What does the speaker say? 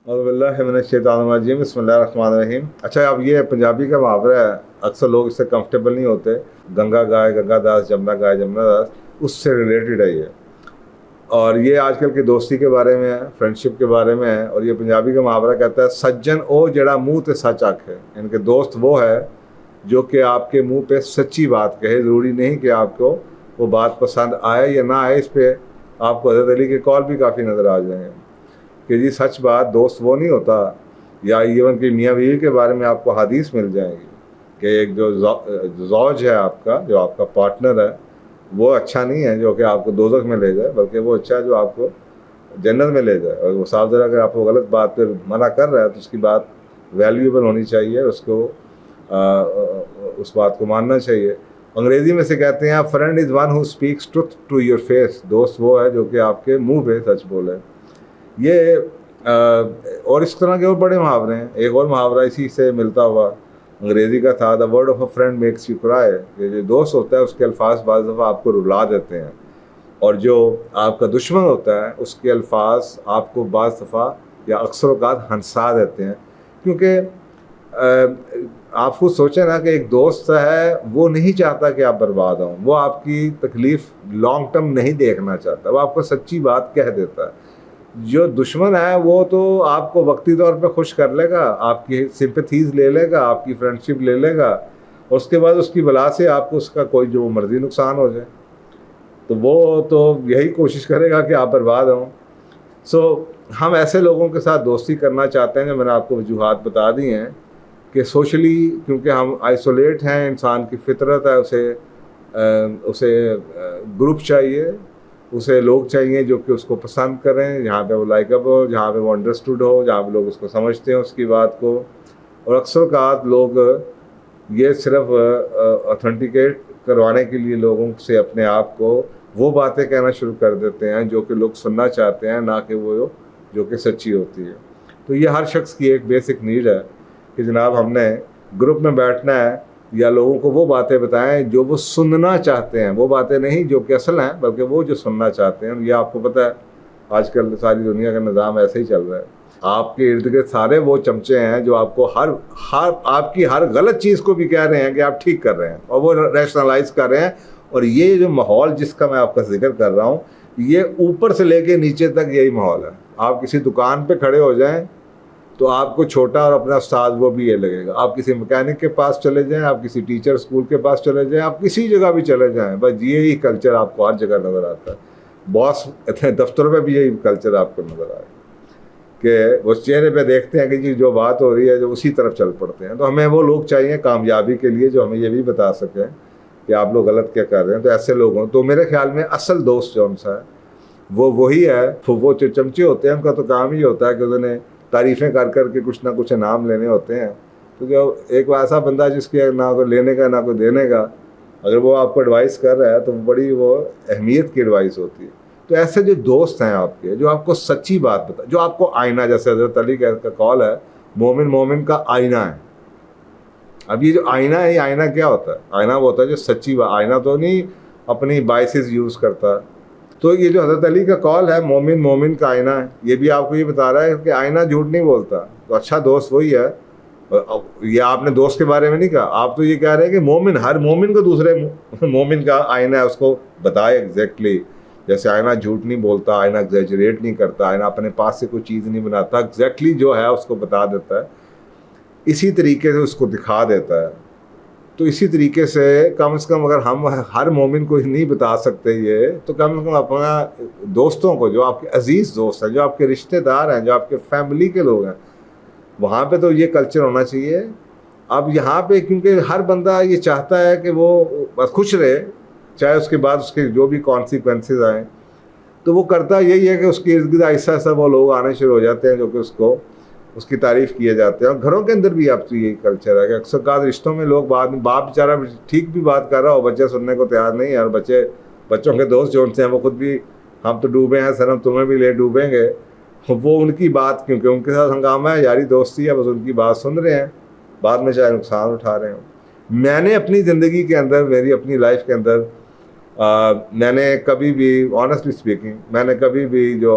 اعوذ باللہ من الشیطان الرجیم، بسم اللہ الرحمن الرحیم۔ اچھا، اب یہ پنجابی کا محاورہ ہے، اکثر لوگ اس سے کمفرٹیبل نہیں ہوتے۔ گنگا گائے گنگا داس، جمنا گائے جمنا داس، اس سے ریلیٹڈ ہے یہ، اور یہ آج کل کی دوستی کے بارے میں ہے، فرینڈشپ کے بارے میں ہے۔ اور یہ پنجابی کا محاورہ کہتا ہے سجن او جڑا منہ تے سچ آکھے، ان کے دوست وہ ہے جو کہ آپ کے منہ پہ سچی بات کہے۔ ضروری نہیں کہ آپ کو وہ بات پسند آئے یا نہ آئے، اس پہ آپ کو حضرت علی کے قول بھی کافی نظر آ جائیں گے کہ جی سچ بات، دوست وہ نہیں ہوتا، یا ایون کہ میاں بیوی کے بارے میں آپ کو حدیث مل جائیں گی کہ ایک جو زوج ہے آپ کا، جو آپ کا پارٹنر ہے، وہ اچھا نہیں ہے جو کہ آپ کو دوزخ میں لے جائے، بلکہ وہ اچھا ہے جو آپ کو جنت میں لے جائے۔ اور وہ صاف ذرا اگر آپ کو غلط بات پہ منع کر رہا ہے تو اس کی بات ویلیویبل ہونی چاہیے، اس کو اس بات کو ماننا چاہیے۔ انگریزی میں سے کہتے ہیں friend is one who speaks truth to your face, دوست وہ ہے جو کہ آپ کے منہ پہ سچ بولے۔ یہ اور اس طرح کے اور بڑے محاورے ہیں۔ ایک اور محاورہ اسی سے ملتا ہوا انگریزی کا تھا، the word of a friend makes you کرائے، کہ جو دوست ہوتا ہے اس کے الفاظ بعض دفعہ آپ کو رلا دیتے ہیں، اور جو آپ کا دشمن ہوتا ہے اس کے الفاظ آپ کو بعض دفعہ یا اکثر اوقات ہنسا دیتے ہیں۔ کیونکہ آپ خود سوچیں نا کہ ایک دوست ہے، وہ نہیں چاہتا کہ آپ برباد ہوں، وہ آپ کی تکلیف لانگ ٹرم نہیں دیکھنا چاہتا، وہ آپ کو سچی بات کہہ دیتا ہے۔ جو دشمن ہے وہ تو آپ کو وقتی طور پہ خوش کر لے گا، آپ کی سمپتھیز لے لے گا، آپ کی فرینڈشپ لے لے گا، اور اس کے بعد اس کی بلا سے آپ کو اس کا کوئی جو مرضی نقصان ہو جائے تو وہ تو یہی کوشش کرے گا کہ آپ برباد ہوں۔ ہم ایسے لوگوں کے ساتھ دوستی کرنا چاہتے ہیں جو میں نے آپ کو وجوہات بتا دی ہیں کہ سوشلی، کیونکہ ہم آئسولیٹ ہیں، انسان کی فطرت ہے، اسے گروپ چاہیے، اسے لوگ چاہیے جو کہ اس کو پسند کریں، جہاں پہ وہ لائکب ہو، جہاں پہ وہ انڈرسٹوڈ ہو، جہاں پہ لوگ اس کو سمجھتے ہیں اس کی بات کو۔ اور اکثر اوقات لوگ یہ صرف اتھینٹیکیٹ کروانے کے لیے لوگوں سے اپنے آپ کو وہ باتیں کہنا شروع کر دیتے ہیں جو کہ لوگ سننا چاہتے ہیں، نہ کہ وہ جو کہ سچی ہوتی ہے۔ تو یہ ہر شخص کی ایک بیسک نیڈ ہے کہ جناب ہم نے گروپ میں بیٹھنا ہے یا لوگوں کو وہ باتیں بتائیں جو وہ سننا چاہتے ہیں، وہ باتیں نہیں جو کہ اصل ہیں، بلکہ وہ جو سننا چاہتے ہیں۔ یہ آپ کو پتہ ہے آج کل ساری دنیا کا نظام ایسے ہی چل رہا ہے، آپ کے ارد گرد سارے وہ چمچے ہیں جو آپ کو آپ کی ہر غلط چیز کو بھی کہہ رہے ہیں کہ آپ ٹھیک کر رہے ہیں، اور وہ ریشنلائز کر رہے ہیں۔ اور یہ جو ماحول جس کا میں آپ کا ذکر کر رہا ہوں، یہ اوپر سے لے کے نیچے تک یہی ماحول ہے۔ آپ کسی دکان پہ کھڑے ہو جائیں تو آپ کو چھوٹا اور اپنا استاد وہ بھی یہ لگے گا، آپ کسی میکینک کے پاس چلے جائیں، آپ کسی ٹیچر اسکول کے پاس چلے جائیں، آپ کسی جگہ بھی چلے جائیں، بس یہی کلچر آپ کو ہر جگہ نظر آتا ہے۔ باس دفتر میں بھی یہی کلچر آپ کو نظر آئے کہ وہ چہرے پہ دیکھتے ہیں کہ جی جو بات ہو رہی ہے جو اسی طرف چل پڑتے ہیں۔ تو ہمیں وہ لوگ چاہیے کامیابی کے لیے جو ہمیں یہ بھی بتا سکیں کہ آپ لوگ غلط کیا کر رہے ہیں۔ تو ایسے لوگ ہوں تو میرے خیال میں اصل دوست جو ہم سا ہے وہ وہی ہے۔ وہ جو چمچے ہوتے ہیں ان کا تو کام ہی ہوتا ہے کہ انہیں تعریفیں کر کر کے کچھ نہ کچھ انعام لینے ہوتے ہیں، کیونکہ ایک ایسا بندہ جس کے نہ کوئی لینے کا نہ کوئی دینے کا، اگر وہ آپ کو ایڈوائس کر رہا ہے تو بڑی وہ اہمیت کی ایڈوائس ہوتی ہے۔ تو ایسے جو دوست ہیں آپ کے جو آپ کو سچی بات بتا، جو آپ کو آئینہ، جیسے حضرت علی کا قول ہے مومن مومن کا آئینہ ہے۔ اب یہ جو آئینہ ہے، یہ آئینہ کیا ہوتا ہے؟ آئینہ وہ ہوتا ہے جو سچی بات، آئینہ تو نہیں اپنی بائسز یوز کرتا۔ تو یہ جو حضرت علی کا قول ہے مومن مومن کا آئینہ ہے، یہ بھی آپ کو یہ بتا رہا ہے کہ آئینہ جھوٹ نہیں بولتا۔ تو اچھا دوست وہی ہے۔ یہ آپ نے دوست کے بارے میں نہیں کہا، آپ تو یہ کہہ رہے ہیں کہ مومن، ہر مومن کو دوسرے مومن کا آئینہ ہے، اس کو بتائے ایگزیکٹلی۔ جیسے آئینہ جھوٹ نہیں بولتا، آئینہ ایگزیجریٹ نہیں کرتا، آئینہ اپنے پاس سے کوئی چیز نہیں بناتا، ایگزیکٹلی جو ہے اس کو بتا دیتا ہے، اسی طریقے سے اس کو دکھا دیتا ہے۔ تو اسی طریقے سے کم از کم اگر ہم ہر مومن کو نہیں بتا سکتے یہ، تو کم از کم اپنا دوستوں کو، جو آپ کے عزیز دوست ہیں، جو آپ کے رشتہ دار ہیں، جو آپ کے فیملی کے لوگ ہیں، وہاں پہ تو یہ کلچر ہونا چاہیے۔ اب یہاں پہ کیونکہ ہر بندہ یہ چاہتا ہے کہ وہ بس خوش رہے، چاہے اس کے بعد اس کے جو بھی کانسیکوینسز آئیں، تو وہ کرتا یہی ہے کہ اس کے ارد گرد ایسا ایسا وہ لوگ آنے شروع ہو جاتے ہیں جو کہ اس کی تعریف کیے جاتے ہیں۔ اور گھروں کے اندر بھی آپ تو یہی کلچر ہے کہ اکثر اوقات رشتوں میں لوگ بعد میں باپ بیچارہ ٹھیک بھی بات کر رہا ہو، بچے سننے کو تیار نہیں ہے، اور بچوں کے دوست جو ان سے ہیں وہ خود بھی ہم تو ڈوبے ہیں سر، ہم تمہیں بھی لے ڈوبیں گے، وہ ان کی بات کیونکہ ان کے ساتھ ہنگامہ ہے، یاری دوستی ہے، بس ان کی بات سن رہے ہیں، بعد میں چاہے نقصان اٹھا رہے ہوں۔ میں نے اپنی زندگی کے اندر، میری اپنی لائف کے اندر میں نے کبھی بھی آنیسٹلی اسپیکنگ، میں نے کبھی بھی جو